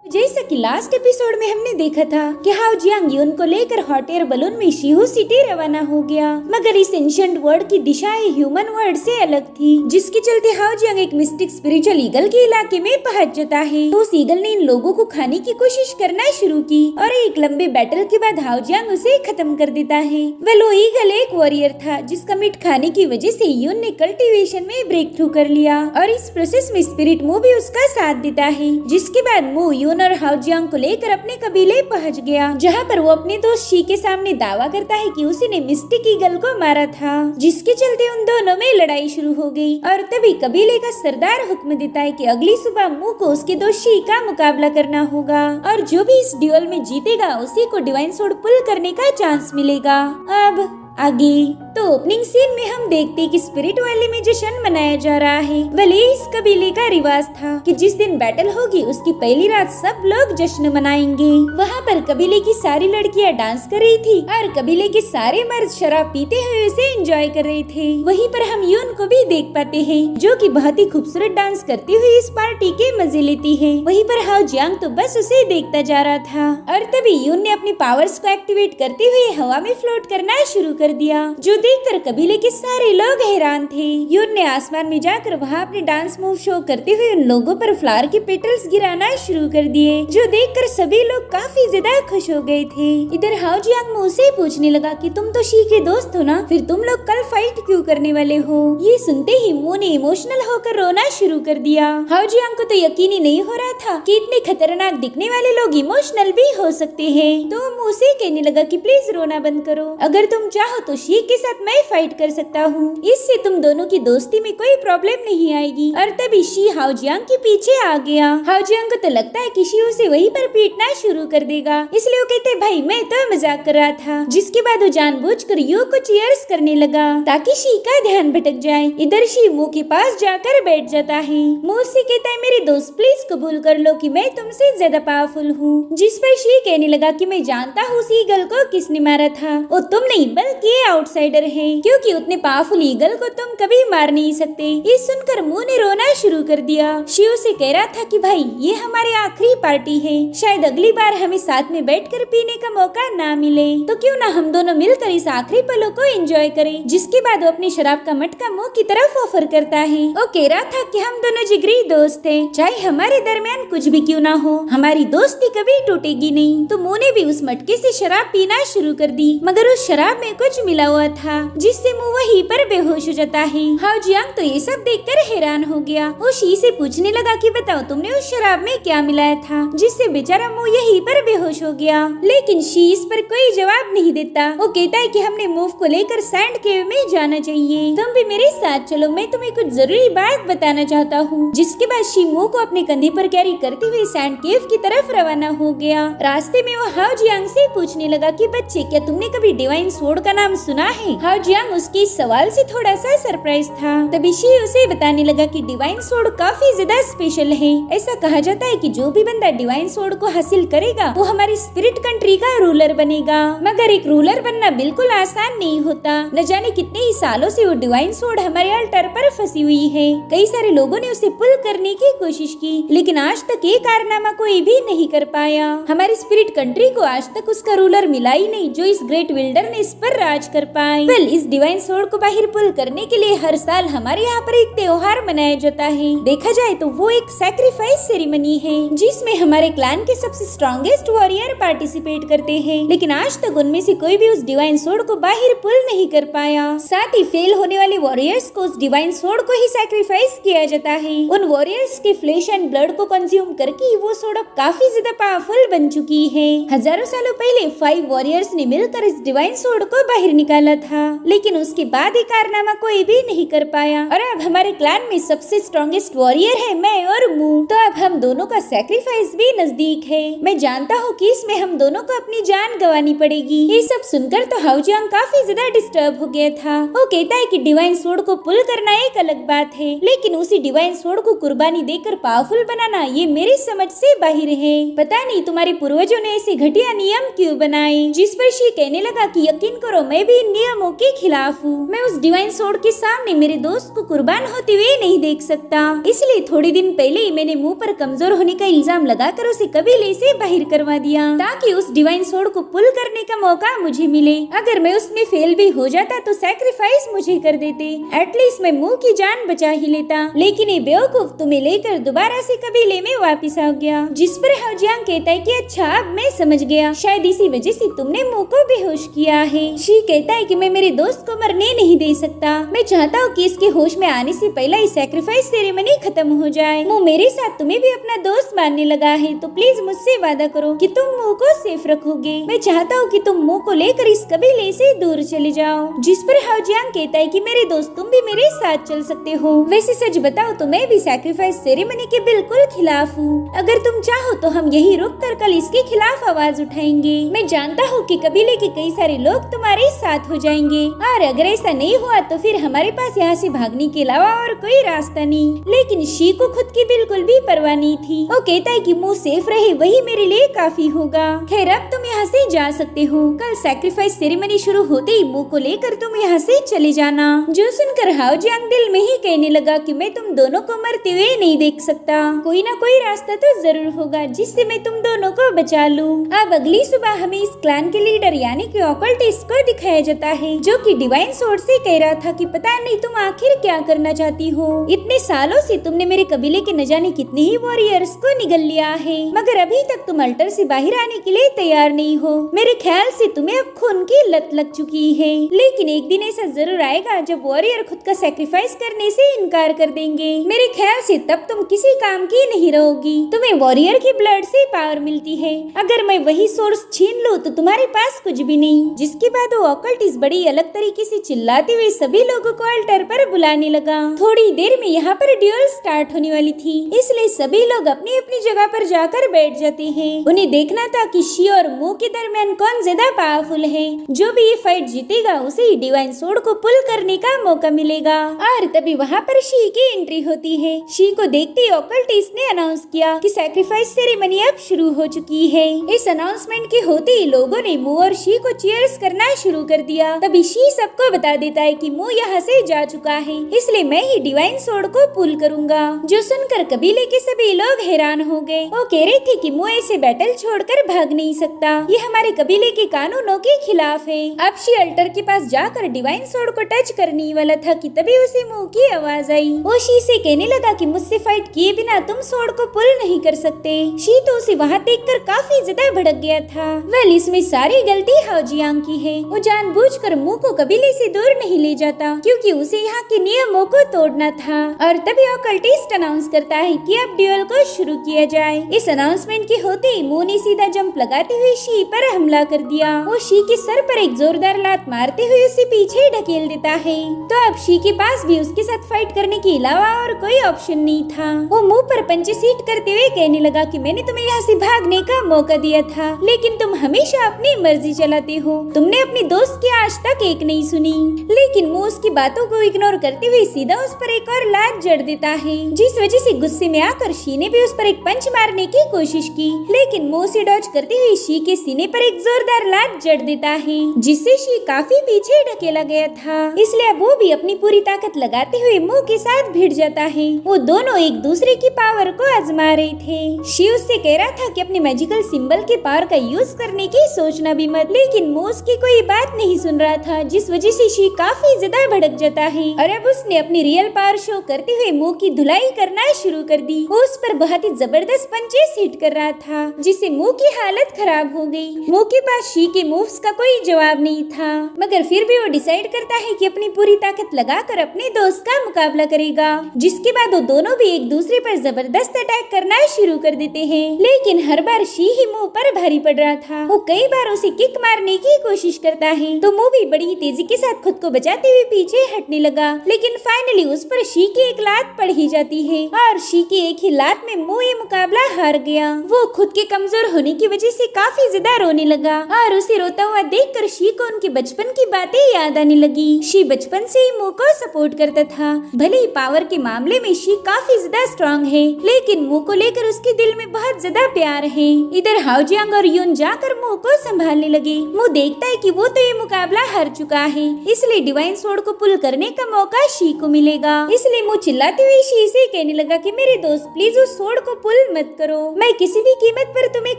जैसा कि last episode में हमने देखा था कि हाउ जियांग यून को लेकर हॉट एयर बलून में शिहू सिटी रवाना हो गया, मगर इस एंशिएंट वर्ल्ड की दिशाएं ह्यूमन वर्ल्ड से अलग थी, जिसके चलते हाउ जियांग एक मिस्टिक स्पिरिचुअल ईगल के इलाके में पहुंच जाता है। तो उस ईगल ने इन लोगों को खाने की कोशिश करना शुरू की और एक लंबे बैटल के बाद हाउ जियांग उसे खत्म कर देता है। वो ईगल एक वॉरियर था जिसका मीट खाने की वजह से यून ने कल्टीवेशन में ब्रेक थ्रू कर लिया और इस प्रोसेस में स्पिरिट मू भी उसका साथ देता है। जिसके बाद मू यून और हाउ जियांग को लेकर अपने कबीले पहुंच गया, जहां पर वो अपने दोस्त शी के सामने दावा करता है कि उसी ने मिस्टिक ईगल को मारा था, जिसके चलते उन दोनों में लड़ाई शुरू हो गई। और तभी कबीले का सरदार हुक्म देता है कि अगली सुबह मू को उसके दोस्त शी का मुकाबला करना होगा और जो भी इस ड्यूअल में जीतेगा उसी को डिवाइन सोर्ड पुल करने का चांस मिलेगा। अब आगे तो ओपनिंग सीन में हम देखते हैं कि स्पिरिट वैली में जश्न मनाया जा रहा है। भले इस कबीले का रिवाज था कि जिस दिन बैटल होगी उसकी पहली रात सब लोग जश्न मनाएंगे। वहाँ पर कबीले की सारी लड़कियाँ डांस कर रही थी और कबीले के सारे मर्द शराब पीते हुए उसे एंजॉय कर रहे थे। वहीं पर हम यून को भी देख पाते हैं जो कि बहुत ही खूबसूरत डांस करती हुई इस पार्टी के मजे लेती है। वहीं पर हाउ जियांग तो बस उसे देखता जा रहा था और तभी यून ने अपनी पावर्स को एक्टिवेट करते हुए हवा में फ्लोट करना शुरू कर दिया, जो देखकर कबीले के सारे लोग हैरान थे। यून ने आसमान में जाकर वहाँ अपने डांस मूव शो करते हुए उन लोगों पर फ्लावर के पेटल्स गिराना शुरू कर दिए, जो देखकर सभी लोग काफी ज्यादा खुश हो गए थे। इधर हाउ जियांग मू से पूछने लगा कि तुम तो शी के दोस्त हो ना, फिर तुम लोग कल फाइट क्यों करने वाले हो? ये सुनते ही मू ने इमोशनल होकर रोना शुरू कर दिया। हाउ जियांग को तो यकीन ही नहीं हो रहा था कि इतने खतरनाक दिखने वाले लोग इमोशनल भी हो सकते हैं। तो मू से कहने लगा कि प्लीज रोना बंद करो, अगर तुम चाहो तो शी के साथ मैं फाइट कर सकता हूँ, इससे तुम दोनों की दोस्ती में कोई प्रॉब्लम नहीं आएगी। और तभी शी हाउ जियांग के पीछे आ गया। हाउ जियांग को तो लगता है कि शी उसे वहीं पर पीटना शुरू कर देगा, इसलिए वो कहते भाई मैं तो मजाक कर रहा था। जिसके बाद वो जानबूझकर यू को चीयर्स करने लगा ताकि शी का ध्यान भटक जाए। इधर शी मू के पास जाकर बैठ जाता है। मू से कहता है मेरे दोस्त प्लीज कबूल कर लो कि मैं तुमसे ज्यादा पावरफुल हूँ। जिस पर शी कहने लगा कि मैं जानता हूँ उस ईगल को किसने मारा था, वो तुम नहीं बल्कि आउटसाइडर है, क्योंकि उतने पावरफुल ईगल को तुम कभी मार नहीं सकते। ये सुनकर मू ने रोना शुरू कर दिया। शिव से कह रहा था कि भाई ये हमारी आखिरी पार्टी है, शायद अगली बार हमें साथ में बैठकर पीने का मौका ना मिले, तो क्यों ना हम दोनों मिलकर इस आखिरी पलों को एंजॉय करें। जिसके बाद वो अपनी शराब का मटका मू की तरफ ऑफर करता है। वो कह रहा था कि हम दोनों जिगरी दोस्त हैं, चाहे हमारे दरमियान कुछ भी क्यों ना हो, हमारी दोस्ती कभी टूटेगी नहीं। तो मू ने भी उस मटके से शराब पीना शुरू कर दी, मगर उस शराब में कुछ मिला हुआ था जिससे मू वहीं पर बेहोश हो जाता है। हाउ जियांग तो ये सब देखकर हैरान हो गया। वो शी से पूछने लगा कि बताओ तुमने उस शराब में क्या मिलाया था जिससे बेचारा मू यहीं पर बेहोश हो गया। लेकिन शी इस पर कोई जवाब नहीं देता। वो कहता है कि हमने मूव को लेकर सैंड केव में जाना चाहिए, तुम भी मेरे साथ चलो, मैं तुम्हें कुछ जरूरी बात बताना चाहता हूँ। जिसके बाद शी मू को अपने कंधे पर कैरी करते हुए सैंड केव की तरफ रवाना हो गया। रास्ते में वो हाउ जियांग से पूछने लगा कि बच्चे क्या तुमने कभी डिवाइन सोर्ड का नाम सुना है? हाउ जियांग उसके इस सवाल से थोड़ा सा सरप्राइज था। तभी शी उसे बताने लगा कि डिवाइन सोर्ड काफी ज्यादा स्पेशल है। ऐसा कहा जाता है कि जो भी बंदा डिवाइन सोर्ड को हासिल करेगा वो हमारी स्पिरिट कंट्री का रूलर बनेगा। मगर एक रूलर बनना बिल्कुल आसान नहीं होता। न जाने कितने ही सालों से वो डिवाइन सोर्ड हमारे अल्टर पर फंसी हुई है। कई सारे लोगों ने उसे पुल करने की कोशिश की, लेकिन आज तक ये कारनामा कोई भी नहीं कर पाया। हमारी स्पिरिट कंट्री को आज तक उसका रूलर मिला ही नहीं जो इस ग्रेट विल्डरनेस पर राज कर पाए। इस डिवाइन सोर्ड को बाहर पुल करने के लिए हर साल हमारे यहाँ पर एक त्योहार मनाया जाता है। देखा जाए तो वो एक सैक्रिफाइस सेरेमनी है जिसमें हमारे क्लैन के सबसे स्ट्रॉन्गेस्ट वॉरियर पार्टिसिपेट करते हैं, लेकिन आज तक उनमें से कोई भी उस डिवाइन सोर्ड को बाहर पुल नहीं कर पाया। साथ ही फेल होने वाले वॉरियर्स को उस डिवाइन सोर्ड को ही सैक्रिफाइस किया जाता है। उन वॉरियर्स के फ्लेश एंड ब्लड को कंज्यूम करके वो सोर्ड काफी ज्यादा पावरफुल बन चुकी है। हजारों सालों पहले 5 वॉरियर्स ने मिलकर इस डिवाइन सोर्ड को बाहर निकाला था, लेकिन उसके बाद ये कारनामा कोई भी नहीं कर पाया। और अब हमारे क्लैन में सबसे स्ट्रॉन्गेस्ट वॉरियर है मैं और मू, तो अब हम दोनों का सैक्रिफाइस भी नजदीक है। मैं जानता हूँ कि इसमें हम दोनों को अपनी जान गंवानी पड़ेगी। ये सब सुनकर तो हाउ जियांग काफी ज्यादा डिस्टर्ब हो गया था। वो कहता है कि डिवाइन सोर्ड को पुल करना एक अलग बात है, लेकिन उसी डिवाइन सोर्ड को कुर्बानी देकर पावरफुल बनाना ये मेरी समझ से बाहर है। पता नहीं तुम्हारे पूर्वजों ने ऐसे घटिया नियम क्यों बनाए। जिस पर शी कहने लगा कि यकीन करो मैं भी इन नियमों के खिलाफ हूँ। मैं उस डिवाइन सोर्ड के सामने मेरे दोस्त को कुर्बान होते हुए नहीं देख सकता। इसलिए थोड़े दिन पहले ही मैंने मुंह पर कमजोर होने का इल्जाम लगाकर उसे कबीले से बाहर करवा दिया, ताकि उस डिवाइन सोर्ड को पुल करने का मौका मुझे मिले। अगर मैं उसमें फेल भी हो जाता तो सैक्रिफाइस मुझे कर देते, एटलीस्ट मैं मुंह की जान बचा ही लेता। लेकिन ये बेवकूफ तुम्हें लेकर दोबारा से कबीले में वापस आ गया। जिस पर हाओजियांग कहता है कि अच्छा अब मैं समझ गया, शायद इसी वजह से तुमने मुंह को बेहोश किया है। शी कहता है कि मैं मेरे दोस्त को मरने नहीं दे सकता। मैं चाहता हूँ कि इसके होश में आने से पहले ही सैक्रिफाइस सेरेमनी खत्म हो जाए। मुंह मेरे साथ तुम्हें भी अपना दोस्त मानने लगा है, तो प्लीज मुझसे वादा करो कि तुम मुंह को सेफ रखोगे। मैं चाहता हूँ कि तुम मुंह को लेकर इस कबीले से दूर चले जाओ। जिस पर हाओजियांग कहता है कि मेरे दोस्त तुम भी मेरे साथ चल सकते हो। वैसे सच बताओ तो मैं भी सैक्रिफाइस सेरेमनी के बिल्कुल खिलाफ हूँ। अगर तुम चाहो तो हम यही रुक कर कल इसके खिलाफ आवाज उठाएंगे। मैं जानता हूँ कि कबीले के कई सारे लोग तुम्हारे साथ हो जाएंगे, और अगर ऐसा नहीं हुआ तो फिर हमारे पास यहाँ से भागने के अलावा और कोई रास्ता नहीं। लेकिन शी को खुद की बिल्कुल भी परवाह नहीं थी। वो कहता है कि मुंह सेफ रहे वही मेरे लिए काफी होगा। खैर अब तुम यहाँ से जा सकते हो। कल सैक्रिफाइस सेरेमनी शुरू होते ही मुंह को लेकर तुम यहाँ से चले जाना। जो सुनकर हाओजियांग दिल में ही कहने लगा कि मैं तुम दोनों को मरते हुए नहीं देख सकता। कोई ना कोई रास्ता तो जरूर होगा जिससे मैं तुम दोनों को बचा लूं। अब अगली सुबह हमें इस क्लैन के लीडर यानी कि ऑकल्टिस्ट को दिखाया जाता है, जो कि डिवाइन सोर्ड से कह रहा था कि पता नहीं तुम आखिर क्या करना चाहती हो। इतने सालों से तुमने मेरे कबीले के न जाने कितने ही वॉरियर्स को निगल लिया है, मगर अभी तक तुम अल्टर से बाहर आने के लिए तैयार नहीं हो। मेरे ख्याल से तुम्हें अब खून की लत लग चुकी है। लेकिन एक दिन ऐसा जरूर आएगा जब वॉरियर खुद का सैक्रिफाइस करने से इनकार कर देंगे। मेरे ख्याल से तब तुम किसी काम की नहीं रहोगी। तुम्हें वॉरियर की ब्लड से पावर मिलती है। अगर मैं वही सोर्स छीन लूं तो तुम्हारे पास कुछ भी नहीं। जिसके बाद वो ऑकल्टिस्ट बड़ी अलग तरीके से चिल्लाते हुए सभी लोगों को अल्टर पर बुलाने लगा। थोड़ी देर में यहाँ पर ड्यूल स्टार्ट होने वाली थी, इसलिए सभी लोग अपनी अपनी जगह पर जाकर बैठ जाते हैं। उन्हें देखना था कि शी और मुंह के दरमियान कौन ज्यादा पावरफुल है। जो भी ये फाइट जीतेगा उसे ही डिवाइन सोर्ड को पुल करने का मौका मिलेगा। और तभी वहाँ पर शी की एंट्री होती है। शी को देखते ही ऑकल्टिस्ट ने अनाउंस किया कि सैक्रिफाइस सेरेमनी अब शुरू हो चुकी है। इस अनाउंसमेंट के होते ही लोगों ने मुंह और शी को चीयर्स करना शुरू कर दिया। तभी शी सबको बता देता है कि मुंह यहाँ से जा चुका है, इसलिए मैं ही डिवाइन सोर्ड को पुल करूंगा। जो सुनकर कबीले के सभी लोग हैरान हो गए। वो कह रहे थे कि मुंह ऐसे बैटल छोड़कर भाग नहीं सकता, ये हमारे कबीले के कानूनों के खिलाफ है। अब शी अल्टर के पास जाकर डिवाइन सोर्ड को टच करने वाला था कि तभी उसे मुंह की आवाज आई। वो शी से कहने लगा कि मुझसे फाइट किए बिना तुम सोर्ड को पुल नहीं कर सकते। शी तो उसे वहाँ देखकर काफी ज्यादा भड़क गया था। वेल इसमें सारी गलती हाओजियांग की है। वो जानबूझकर मुंह को कबीले से दूर नहीं ले जाता, क्योंकि उसे यहाँ के नियमों को तोड़ना था। और तभी ऑकल्टिस्ट अनाउंस करता है कि अब ड्यूल को शुरू किया जाए। इस अनाउंसमेंट के होते ही मुंह ने सीधा जंप लगाते हुए शी पर हमला कर दिया। वो शी के सर पर एक जोरदार लात मारते हुए उसे पीछे ढकेल देता है। तो अब शी के पास भी उसके साथ फाइट करने के अलावा और कोई ऑप्शन नहीं था। वो मुंह पर पंचे सीट करते हुए कहने लगा कि मैंने तुम्हें यहाँ से भागने का मौका दिया था, लेकिन तुम हमेशा अपनी मर्जी चलाते हो। तुमने अपने दोस्त की आज तक एक नहीं सुनी। लेकिन मुंह उसकी बातों को इग्नोर करते हुए सीधा उस पर एक और लात जड़ देता है, जिस वजह से गुस्से में आकर शी ने भी उस पर एक पंच मारने की कोशिश की। लेकिन मुंह से डॉज करते हुए शी के सीने पर एक जोरदार लात जड़ देता है, जिससे शी काफी पीछे ढकेला गया था। इसलिए अब वो भी अपनी पूरी ताकत लगाते हुए मुंह के साथ भिड़ जाता है। वो दोनों एक दूसरे की पावर को आजमा रहे थे। शी उससे कह रहा था कि अपने मैजिकल सिंबल के पावर का यूज करने की सोचना भी मत, लेकिन मुंह उसकी कोई बात नहीं सुन रहा था, जिस वजह से शी काफी ज्यादा भड़क जाता है। और अब उसने अपनी रियल पावर शो करते हुए मुंह की धुलाई करना शुरू कर दी। वो उस पर बहुत ही जबरदस्त पंचे हिट कर रहा था, जिससे मुंह की हालत खराब हो गई। मुंह के पास शी के मूव्स का कोई जवाब नहीं था, मगर फिर भी वो डिसाइड करता है कि अपनी पूरी ताकत लगाकर अपने दोस्त का मुकाबला करेगा। जिसके बाद वो दोनों भी एक दूसरे पर जबरदस्त अटैक करना शुरू कर देते हैं। लेकिन हर बार शी ही मुंह पर भारी पड़ रहा था। वो कई बार उसे किक मारने की कोशिश करता है, तो मुंह भी बड़ी तेजी के साथ खुद को बचाते हुए पीछे हटने लगा। लेकिन फाइनली उस पर शी की एक लात पड़ ही जाती है, और शी की एक ही लात में मुंह ये मुकाबला हार गया। वो खुद के कमजोर होने की वजह से काफी ज्यादा ज्यादा रोने लगा और उसे रोता हुआ देखकर शी को उनके बचपन की बातें याद आने लगी। शी बचपन से ही मू को सपोर्ट करता था। भले ही पावर के मामले में शी काफी ज्यादा स्ट्रॉन्ग है, लेकिन मू को लेकर उसके दिल में बहुत ज्यादा प्यार है। इधर हाओजियांग और यून जाकर मू को संभालने लगे। मू देखता है कि वो तो ये मुकाबला हार चुका है, इसलिए डिवाइन स्वॉर्ड को पुल करने का मौका शी को मिलेगा। इसलिए मू चिल्लाते हुए शी से कहने लगा कि मेरे दोस्त प्लीज उस स्वॉर्ड को पुल मत करो, मैं किसी भी कीमत पर तुम्हें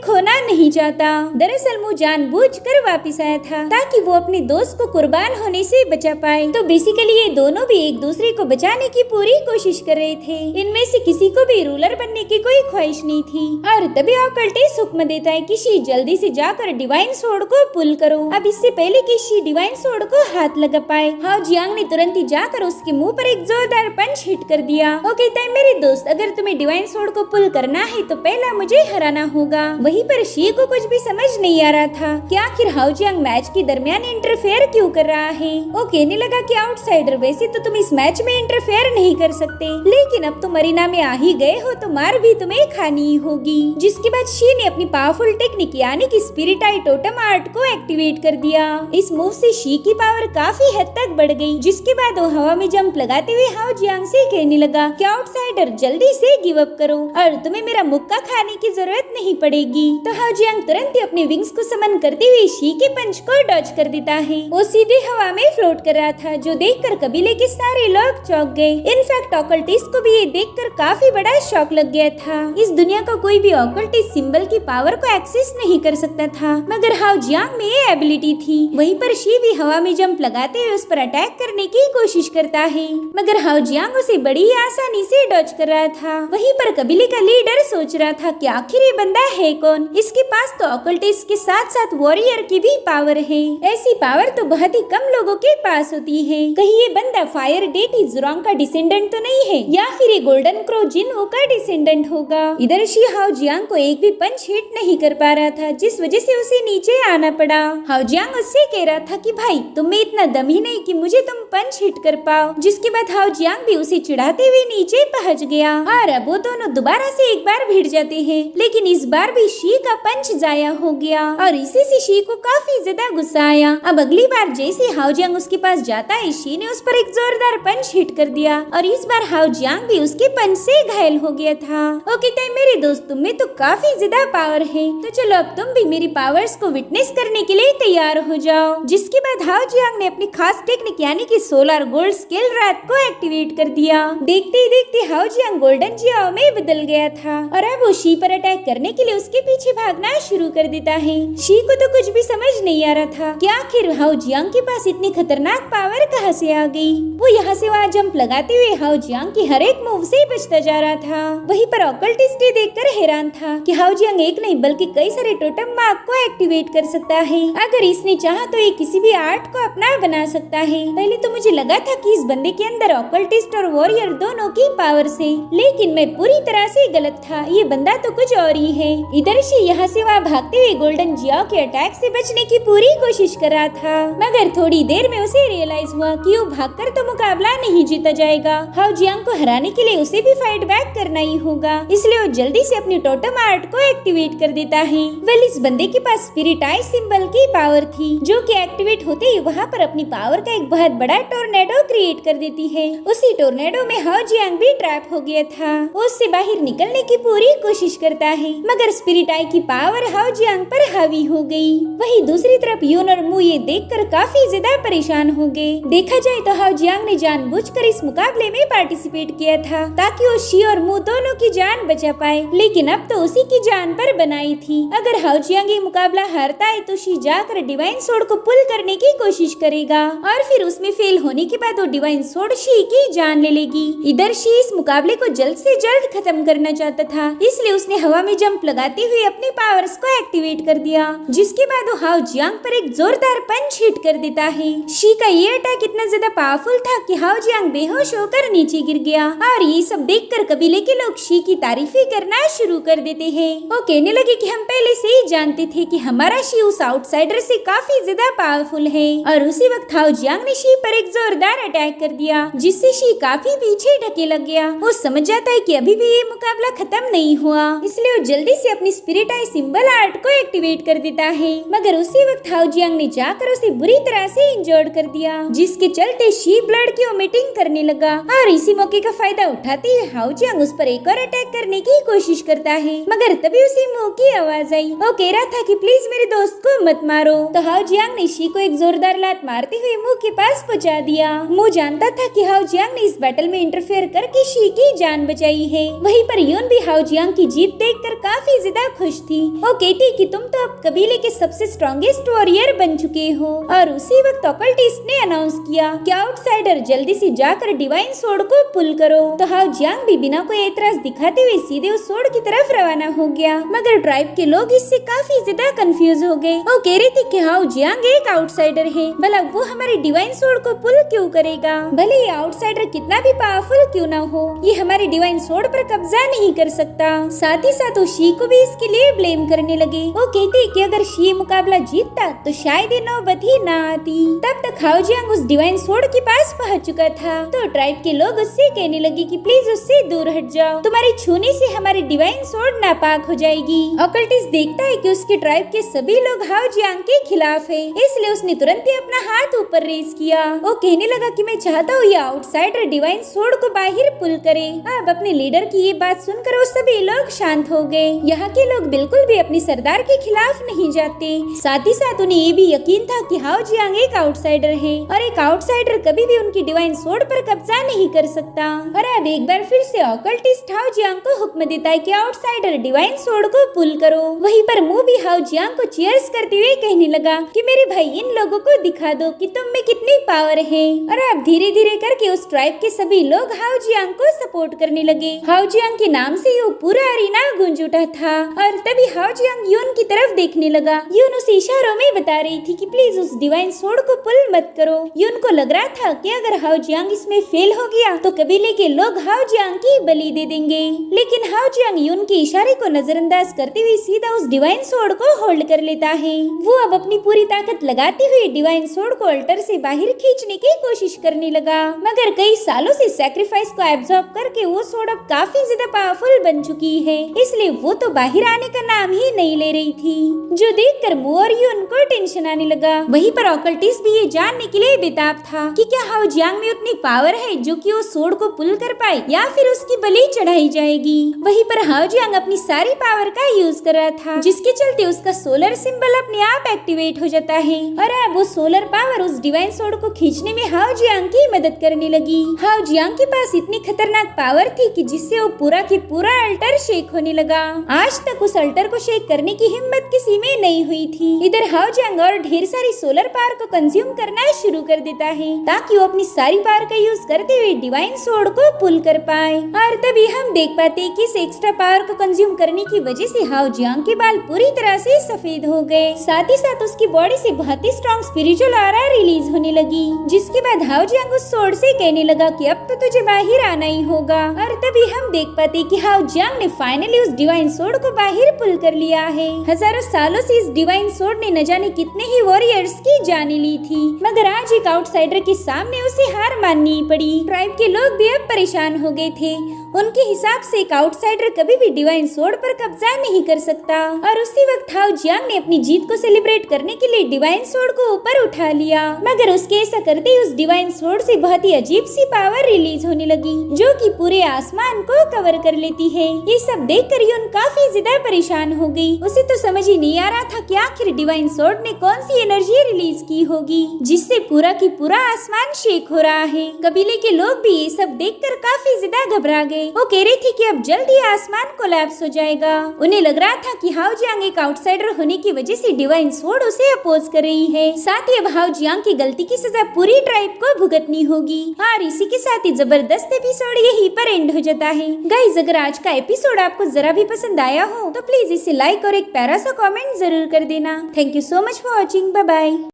खोना नहीं चाहता। दरअसल मू जानबूझकर वापस आया था ताकि वो अपने दोस्त को कुर्बान होने से बचा पाए। तो बेसिकली ये दोनों भी एक दूसरे को बचाने की पूरी कोशिश कर रहे थे। इनमें से किसी को भी रूलर बनने की कोई ख्वाहिश नहीं थी। और तभी ऑकल्टिस्ट हुक्म देता है कि शी जल्दी से जाकर डिवाइन स्वॉर्ड को पुल करो। अब इससे पहले कि शी डिवाइन स्वॉर्ड को हाथ लगा पाए, हाओजियांग ने तुरंत ही जाकर उसके मुंह पर एक जोरदार पंच हिट कर दिया। वो कहता है मेरे दोस्त अगर तुम्हें डिवाइन स्वॉर्ड को पुल करना है तो पहला मुझे हराना होगा। वहीं पर शी को कुछ भी समझ नहीं आ रहा था कि आखिर हाओजियांग मैच के दरमियान इंटरफेयर क्यों कर रहा है। वो कहने लगा कि आउटसाइडर वैसे तो तुम इस मैच में इंटरफेयर नहीं कर सकते, लेकिन अब तुम अरीना में आ ही गए हो तो मार भी तुम्हें खानी ही होगी। जिसके बाद शी ने अपनी पावरफुल टेक्निक यानी कि स्पिरिट आई टोटम आर्ट को एक्टिवेट कर दिया। इस मूव से शी की पावर काफी हद तक बढ़ गई। जिसके बाद वो हवा में जंप लगाते हुए हाओजियांग से कहने लगा कि आउटसाइडर जल्दी से गिव अप करो और तुम्हें मेरा मुक्का खाने की जरूरत नहीं पड़ेगी। तो हाओजियांग तुरंत ही अपने विंग्स को समन करते हुए शी के पंच को डॉज कर देता है। वो सीधे हवा में फ्लोट कर रहा था, जो देखकर कबीले के सारे लोग चौंक गए। इनफैक्ट ऑकल्टिस्ट को भी ये देखकर काफी बड़ा शॉक लग गया था। इस दुनिया का कोई भी ऑकल्टिस्ट सिंबल की पावर को एक्सेस नहीं कर सकता था, मगर हाओजियांग में ये एबिलिटी थी। वहीं पर शी भी हवा में जंप लगाते हुए उस पर अटैक करने की कोशिश करता है, मगर हाओजियांग उसे बड़ी ही आसानी से डॉज कर रहा था। वहीं पर कबीले का लीडर सोच रहा था कि आखिर ये बंदा है कौन, इसके पास तो ऑकल्टिस्ट के साथ साथ वॉरियर की भी पावर है। ऐसी पावर तो बहुत ही कम लोगों के पास होती है। कहीं ये बंदा फायर डेटी जुरांग का डिसेंडेंट तो नहीं है, या फिर ये गोल्डन क्रो जिनवू का डिसेंडेंट होगा। इधर शी हाओजियांग को एक भी पंच हिट नहीं कर पा रहा था, जिस वजह से उसे नीचे आना पड़ा। हाओजियांग उससे कह रहा था कि भाई तुम में इतना दम ही नहीं कि मुझे तुम पंच हिट कर पाओ। जिसके बाद हाओजियांग भी उसे चिढ़ाते हुए नीचे पहुंच गया और अब वो दोनों दोबारा से एक बार भिड़ जाते हैं, लेकिन इस बार भी शी का पंच जाया हो गया और इसी से शी को काफी ज्यादा गुस्सा आया। अब अगली बार जैसे हाओजियांग उसके पास जाता है, शी ने उस पर एक जोरदार पंच हिट कर दिया और इस बार हाओजियांग भी उसके पंच से घायल हो गया था। वो कहता है मेरे दोस्त तुम में तो काफी ज्यादा पावर है, तो चलो अब तुम भी मेरी पावर्स को विटनेस करने के लिए तैयार हो जाओ। जिसके बाद हाओजियांग ने अपनी खास टेक्निक यानी कि सोलर गोल्ड स्केल रात को एक्टिवेट कर दिया। देखते ही देखते हाओजियांग गोल्डन जियाओ में बदल गया था और अब वो शी पर अटैक करने के लिए उसके पीछे भागना शुरू कर देता है। शी को तो कुछ भी समझ नहीं आ रहा था कि आखिर हाओजियांग के पास इतनी खतरनाक पावर कहां से आ गई। वो यहाँ से वहाँ जंप लगाते हुए हाओजियांग की हर एक मूव से बचता जा रहा था। वहीं पर ऑकल्टिस्ट देखकर हैरान था कि हाओजियांग एक नहीं बल्कि कई सारे टोटम मार्क को एक्टिवेट कर सकता है। अगर इसने चाहा तो ये किसी भी आर्ट को अपना बना सकता है। पहले तो मुझे लगा था कि इस बंदे के अंदर ऑकल्टिस्ट और वॉरियर दोनों की पावर से, लेकिन मैं पूरी तरह से गलत था। ये बंदा तो कुछ और ही है। इधर से यहाँ से वहाँ भागते हुए गोल्डन जियाओ के अटैक से बचने की पूरी कोशिश कर रहा था, मगर थोड़ी देर में उसे रियलाइज हुआ कि वो भागकर तो मुकाबला नहीं जीता जाएगा। हाओजियांग को हराने के लिए उसे भी फाइट बैक करना ही होगा, इसलिए वो जल्दी से अपनी टोटम आर्ट को एक्टिवेट कर देता है। वेल इस बंदे के पास स्पिरिट आई सिंबल की पावर थी, जो कि एक्टिवेट होते ही वहाँ पर अपनी पावर का एक बहुत बड़ा टोर्नेडो क्रिएट कर देती है। उसी टोर्नेडो में हाओजियांग भी ट्रैप हो गया था। वो उससे बाहर निकलने की पूरी कोशिश करता है, मगर स्पिरिट आई की पावर हाओजियांग पर हावी हो गई। वहीं दूसरी तरफ यून और मू ये देखकर काफी ज्यादा परेशान हो गए। देखा जाए तो हाओजियांग ने जानबूझकर इस मुकाबले में पार्टिसिपेट किया था ताकि वो शी और मू दोनों की जान बचा पाए, लेकिन अब तो उसी की जान पर बनाई थी। अगर हाओजियांग ये मुकाबला हारता है तो शी जाकर डिवाइन स्वॉर्ड को पुल करने की कोशिश करेगा और फिर उसमें फेल होने के बाद वो डिवाइन स्वॉर्ड शी की जान ले लेगी। इधर शी इस मुकाबले को जल्द से जल्द खत्म करना चाहता था, इसलिए उसने हवा में जंप लगाते हुए अपने पावर्स को एक्टिवेट कर दिया। जिसके बाद वो हाओजियांग पर एक जोरदार पंच हिट कर देता है। शी का ये अटैक इतना ज्यादा पावरफुल था कि हाओजियांग बेहोश होकर नीचे गिर गया और ये सब देखकर कबीले के लोग शी की तारीफें करना शुरू कर देते हैं। वो कहने लगे कि हम पहले से ही जानते थे कि हमारा शी उस आउटसाइडर से काफी ज्यादा पावरफुल है। और उसी वक्त हाओजियांग ने शी पर एक जोरदार अटैक कर दिया, जिससे शी काफी पीछे ढके लग गया। वो समझ जाता है कि अभी भी ये मुकाबला खत्म नहीं हुआ, इसलिए वो जल्दी से अपनी स्पिरिट आई सिंबल आर्ट को एक्टिवेट कर देता है, मगर उसी वक्त हाउ जियांग ने जाकर उसे बुरी तरह से इंजर्ड कर दिया, जिसके चलते शी ब्लड की वोमिटिंग करने लगा। और इसी मौके का फायदा उठाते हुए हाउ जियांग उस पर एक और अटैक करने की कोशिश करता है, मगर तभी उसी मुंह की आवाज आई। वो कह रहा था कि प्लीज मेरे दोस्त को मत मारो, तो हाउ जियांग ने शी को एक जोरदार लात मारते हुए मुंह के पास पहुंचा दिया। मुंह जानता था कि हाउ जियांग ने इस बैटल में इंटरफेयर करके शी की जान बचाई है। वहीं पर यून भी हाउ जियांग की जीत देखकर काफी ज्यादा खुश थी। वो कहती कि तुम तो अब कबीले के सबसे स्ट्रॉन्गेस्ट वॉरियर बन चुके हो। और उसी वक्त ऑकल्टिस्ट ने अनाउंस किया कि आउटसाइडर जल्दी से जाकर डिवाइन सोर्ड को पुल करो। तो हाउ जियांग भी बिना कोई एतराज दिखाते हुए सीधे उस सोर्ड की तरफ रवाना हो गया, मगर ट्राइब के लोग इससे काफी ज्यादा कंफ्यूज हो गए। वो कह रहे थे कि हाउ जियांग एक आउटसाइडर है, भला वो हमारे डिवाइन सोर्ड को पुल क्यों करेगा? भले ये आउटसाइडर कितना भी पावरफुल क्यों ना हो, ये हमारे डिवाइन सोर्ड पर कब्जा नहीं कर सकता। साथ ही साथ वो शी को भी इसके लिए ब्लेम करने लगे। वो कहते कि अगर शी मुकाबला जीतता तो शायद ये नौबत ही ना आती। तब तक हाउ जियांग उस डिवाइन सोर्ड के पास पहुंच चुका था। तो ट्राइब के लोग उससे कहने लगे कि प्लीज उससे दूर हट जाओ, तुम्हारे छूने से हमारी डिवाइन सोर्ड नापाक हो जाएगी। ऑकल्टिस्ट देखता है कि उसके ट्राइब के सभी लोग हाउ जियांग के खिलाफ है, इसलिए उसने तुरंत ही अपना हाथ ऊपर रेज किया। वो कहने लगा कि मैं चाहता हूँ ये आउटसाइडर डिवाइन सोर्ड को बाहर पुल करे। अब अपने लीडर की ये बात सुनकर वो सभी लोग शांत हो गए। यहाँ के लोग बिल्कुल भी अपने सरदार के खिलाफ नहीं जाते। साथ ही साथ उन्हें ये भी यकीन था कि हाउ जियांग एक आउटसाइडर है और एक आउटसाइडर कभी भी उनकी डिवाइन सोर्ड पर कब्जा नहीं कर सकता। और अब एक बार फिर से ऑकल्टिस्ट हाउ जियांग को हुक्म देता है कि आउटसाइडर डिवाइन सोर्ड को पुल करो। वहीं पर मुंह भी हाउ जियांग को चीयर्स करते हुए कहने लगा कि मेरे भाई इन लोगों को दिखा दो कि तुम में कितनी पावर है। और अब धीरे धीरे करके उस ट्राइब के सभी लोग हाउ जियांग को सपोर्ट करने लगे। हाउ जियांग के नाम से ये पूरा अरीना गूंज उठा था। और तभी हाउ जियांग यून की तरफ देखने लगा। यून उसे इशारों में बता रही थी कि प्लीज उस डिवाइन सोर्ड को पुल मत करो। यून को लग रहा था कि अगर हाउ जियांग इसमें फेल हो गया तो कबीले के लोग हाउ जियांग की बलि दे देंगे। लेकिन हाउ जियांग यून के इशारे को नजरअंदाज करते हुए सीधा उस डिवाइन सोर्ड को होल्ड कर लेता है। वो अब अपनी पूरी ताकत लगाते हुए डिवाइन सोर्ड को अल्टर से बाहर खींचने की कोशिश करने लगा, मगर कई सालों से सैक्रिफाइस को एब्जॉर्ब करके वो सोर्ड अब काफी ज्यादा पावरफुल बन चुकी है, इसलिए वो तो बाहर आने का नाम ही नहीं ले रही थी, जो देखकर मु और यून को टेंशन आने लगा। वहीं पर ऑकल्टिस्ट भी ये जानने के लिए बेताब था कि क्या हाउ जियांग में उतनी पावर है जो कि वो सोर्ड को पुल कर पाए या फिर उसकी बलि चढ़ाई जाएगी। वहीं पर हाउ जियांग अपनी सारी पावर का यूज कर रहा था, जिसके चलते उसका सोलर सिंबल अपने आप एक्टिवेट हो जाता है और अब वो सोलर पावर उस डिवाइन सोर्ड को खींचने में हाउ जियांग की मदद करने लगी। हाउ जियांग के पास इतनी खतरनाक पावर थी कि जिससे वो पूरा के पूरा अल्टर शेक होने लगा। आज तक उस अल्टर को शेक करने की हिम्मत किसी में नहीं हुई थी। इधर हाउ जियांग और ढेर सारी सोलर पावर को कंज्यूम करना शुरू कर देता है ताकि वो अपनी सारी पावर का यूज करते हुए डिवाइन सोर्ड को पुल कर पाए। और तभी हम देख पाते हैं कि इस एक्स्ट्रा पावर को कंज्यूम करने की वजह से हाउ जियांग के बाल पूरी तरह से सफेद हो गए। साथ ही साथ उसकी बॉडी से बहुत ही स्ट्रॉन्ग स्पिरिचुअल ऑरा रिलीज होने लगी, जिसके बाद हाउ जियांग उस सोर्ड से कहने लगा कि अब तो तुझे बाहर आना ही होगा। और तभी हम देख पाते कि हाउ जियांग ने फाइनली उस डिवाइन सोर्ड को बाहर पुल कर लिया है। हजारों सालों से इस डिवाइन सोर्ड ने न जाने कितने ही वॉरियर्स की जान ली थी, मगर आज एक आउटसाइडर के सामने उसे हार माननी पड़ी। ट्राइब के लोग भी अब परेशान हो गए थे। उनके हिसाब से एक आउटसाइडर कभी भी डिवाइन सोर्ड पर कब्जा नहीं कर सकता। और उसी वक्त हाउ जियांग ने अपनी जीत को सेलिब्रेट करने के लिए डिवाइन सोर्ड को ऊपर उठा लिया, मगर उसके ऐसा करते ही उस डिवाइन सोर्ड से बहुत ही अजीब सी पावर रिलीज होने लगी, जो कि पूरे आसमान को कवर कर लेती है। ये सब देखकर यून काफी ज्यादा परेशान हो गई। उसे तो समझ ही नहीं आ रहा था कि आखिर डिवाइन सोर्ड ने कौन सी एनर्जी रिलीज की होगी जिससे पूरा की पूरा आसमान शेक हो रहा है। कबीले के लोग भी ये सब देखकर काफी ज्यादा घबरा गए। वो कह रही थी कि अब जल्द ही आसमान कोलैप्स हो जाएगा। उन्हें लग रहा था कि हाउ जियांग एक आउटसाइडर होने की वजह से डिवाइन सोर्ड उसे अपोज कर रही है। साथ ही अब हाउ जियांग की गलती की सजा पूरी ट्राइब को भुगतनी होगी। और इसी के साथ ही जबरदस्त एपिसोड यहीं पर एंड हो जाता है। गाइस, अगर आज का एपिसोड आपको जरा भी पसंद आया हो तो प्लीज इसे लाइक और एक प्यारा सा कमेंट जरूर कर देना। Thank you so much for watching. Bye bye.